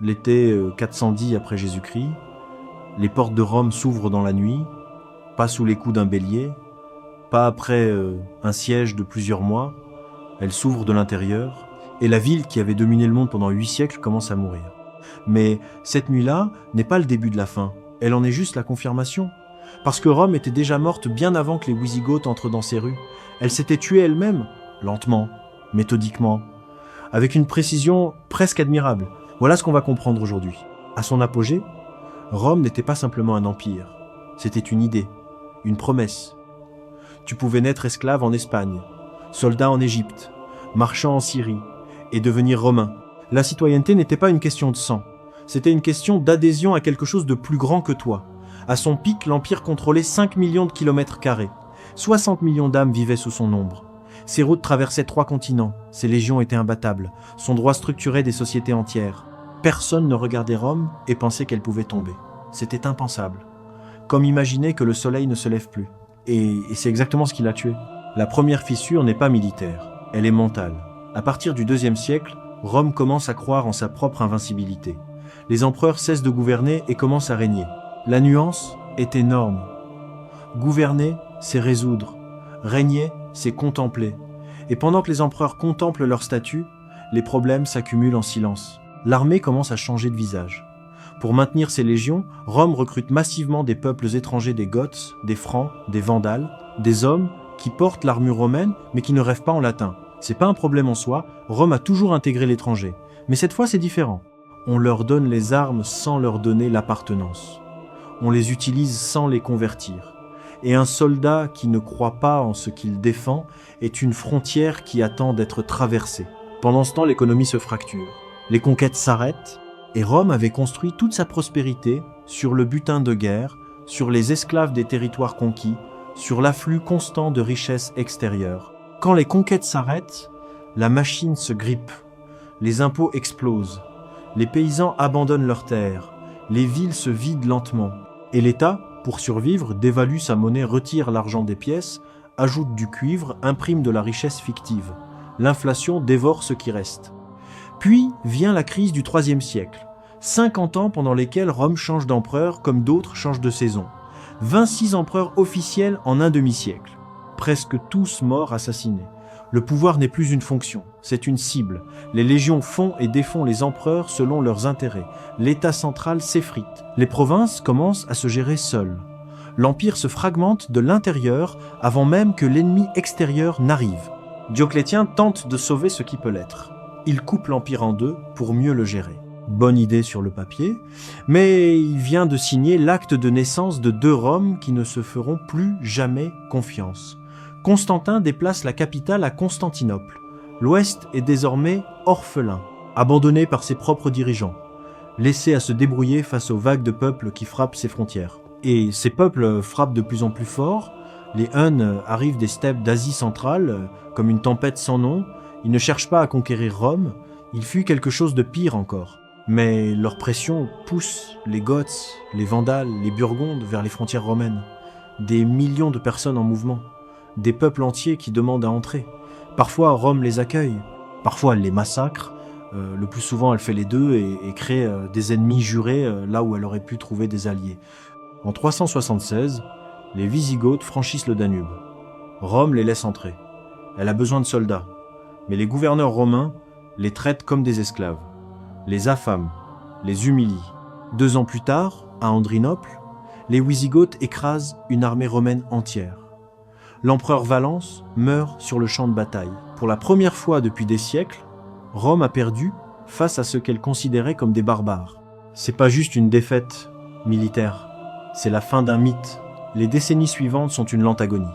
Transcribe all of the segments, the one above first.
L'été 410 après Jésus-Christ, les portes de Rome s'ouvrent dans la nuit, pas sous les coups d'un bélier, pas après un siège de plusieurs mois, elles s'ouvrent de l'intérieur, et la ville qui avait dominé le monde pendant 8 siècles commence à mourir. Mais cette nuit-là n'est pas le début de la fin, elle en est juste la confirmation. Parce que Rome était déjà morte bien avant que les Wisigoths entrent dans ses rues. Elle s'était tuée elle-même, lentement, méthodiquement, avec une précision presque admirable. Voilà ce qu'on va comprendre aujourd'hui. À son apogée, Rome n'était pas simplement un empire, c'était une idée, une promesse. Tu pouvais naître esclave en Espagne, soldat en Égypte, marchand en Syrie, et devenir romain. La citoyenneté n'était pas une question de sang, c'était une question d'adhésion à quelque chose de plus grand que toi. À son pic, l'Empire contrôlait 5 millions de kilomètres carrés. 60 millions d'âmes vivaient sous son ombre. Ses routes traversaient 3 continents, ses légions étaient imbattables, son droit structurait des sociétés entières. Personne ne regardait Rome et pensait qu'elle pouvait tomber. C'était impensable. Comme imaginer que le soleil ne se lève plus. Et c'est exactement ce qui l'a tué. La première fissure n'est pas militaire, elle est mentale. À partir du IIe siècle, Rome commence à croire en sa propre invincibilité. Les empereurs cessent de gouverner et commencent à régner. La nuance est énorme. Gouverner, c'est résoudre. Régner, c'est contempler. Et pendant que les empereurs contemplent leur statut, les problèmes s'accumulent en silence. L'armée commence à changer de visage. Pour maintenir ses légions, Rome recrute massivement des peuples étrangers, des Goths, des Francs, des Vandales, des hommes qui portent l'armure romaine mais qui ne rêvent pas en latin. C'est pas un problème en soi, Rome a toujours intégré l'étranger. Mais cette fois c'est différent. On leur donne les armes sans leur donner l'appartenance. On les utilise sans les convertir. Et un soldat qui ne croit pas en ce qu'il défend est une frontière qui attend d'être traversée. Pendant ce temps, l'économie se fracture. Les conquêtes s'arrêtent, et Rome avait construit toute sa prospérité sur le butin de guerre, sur les esclaves des territoires conquis, sur l'afflux constant de richesses extérieures. Quand les conquêtes s'arrêtent, la machine se grippe, les impôts explosent, les paysans abandonnent leurs terres, les villes se vident lentement, et l'État, pour survivre, dévalue sa monnaie, retire l'argent des pièces, ajoute du cuivre, imprime de la richesse fictive. L'inflation dévore ce qui reste. Puis vient la crise du IIIe siècle, 50 ans pendant lesquels Rome change d'empereur comme d'autres changent de saison. 26 empereurs officiels en un demi-siècle, presque tous morts assassinés. Le pouvoir n'est plus une fonction, c'est une cible. Les légions font et défont les empereurs selon leurs intérêts. L'État central s'effrite. Les provinces commencent à se gérer seules. L'empire se fragmente de l'intérieur avant même que l'ennemi extérieur n'arrive. Dioclétien tente de sauver ce qui peut l'être. Il coupe l'empire en deux pour mieux le gérer. Bonne idée sur le papier, mais il vient de signer l'acte de naissance de 2 Roms qui ne se feront plus jamais confiance. Constantin déplace la capitale à Constantinople. L'Ouest est désormais orphelin, abandonné par ses propres dirigeants, laissé à se débrouiller face aux vagues de peuples qui frappent ses frontières. Et ces peuples frappent de plus en plus fort. Les Huns arrivent des steppes d'Asie centrale, comme une tempête sans nom. Ils ne cherchent pas à conquérir Rome, ils fuient quelque chose de pire encore. Mais leur pression pousse les Goths, les Vandales, les Burgondes vers les frontières romaines. Des millions de personnes en mouvement. Des peuples entiers qui demandent à entrer. Parfois, Rome les accueille. Parfois, elle les massacre. Le plus souvent, elle fait les deux et crée des ennemis jurés là où elle aurait pu trouver des alliés. En 376, les Wisigoths franchissent le Danube. Rome les laisse entrer. Elle a besoin de soldats. Mais les gouverneurs romains les traitent comme des esclaves. Les affament, les humilient. 2 ans plus tard, à Andrinople, les Wisigoths écrasent une armée romaine entière. L'empereur Valens meurt sur le champ de bataille. Pour la première fois depuis des siècles, Rome a perdu face à ce qu'elle considérait comme des barbares. C'est pas juste une défaite militaire, c'est la fin d'un mythe. Les décennies suivantes sont une lente agonie.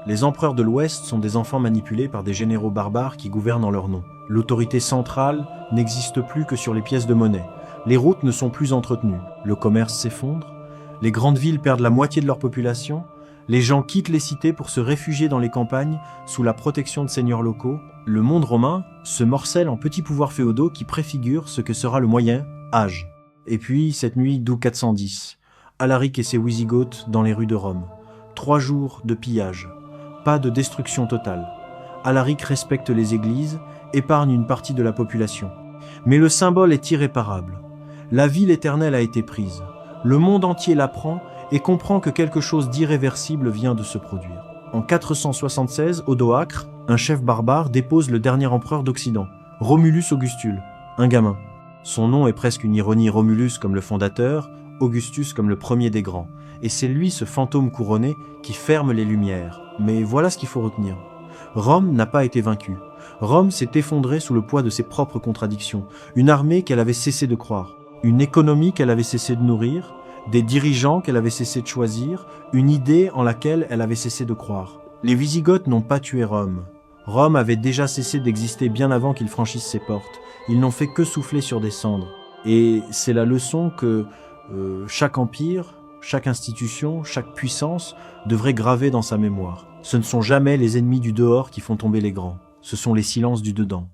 Les empereurs de l'Ouest sont des enfants manipulés par des généraux barbares qui gouvernent en leur nom. L'autorité centrale n'existe plus que sur les pièces de monnaie. Les routes ne sont plus entretenues. Le commerce s'effondre. Les grandes villes perdent la moitié de leur population. Les gens quittent les cités pour se réfugier dans les campagnes sous la protection de seigneurs locaux. Le monde romain se morcelle en petits pouvoirs féodaux qui préfigurent ce que sera le Moyen Âge. Et puis, cette nuit d'août 410, Alaric et ses Wisigoths dans les rues de Rome. 3 jours de pillage. Pas de destruction totale. Alaric respecte les églises, épargne une partie de la population. Mais le symbole est irréparable. La ville éternelle a été prise. Le monde entier l'apprend et comprend que quelque chose d'irréversible vient de se produire. En 476, Odoacre, un chef barbare, dépose le dernier empereur d'Occident, Romulus Augustule, un gamin. Son nom est presque une ironie, Romulus comme le fondateur, Augustus comme le premier des grands. Et c'est lui, ce fantôme couronné, qui ferme les Lumières. Mais voilà ce qu'il faut retenir. Rome n'a pas été vaincue. Rome s'est effondrée sous le poids de ses propres contradictions. Une armée qu'elle avait cessé de croire, une économie qu'elle avait cessé de nourrir, des dirigeants qu'elle avait cessé de choisir, une idée en laquelle elle avait cessé de croire. Les Wisigoths n'ont pas tué Rome. Rome avait déjà cessé d'exister bien avant qu'ils franchissent ses portes. Ils n'ont fait que souffler sur des cendres. Et c'est la leçon que chaque empire, chaque institution, chaque puissance devrait graver dans sa mémoire. Ce ne sont jamais les ennemis du dehors qui font tomber les grands. Ce sont les silences du dedans.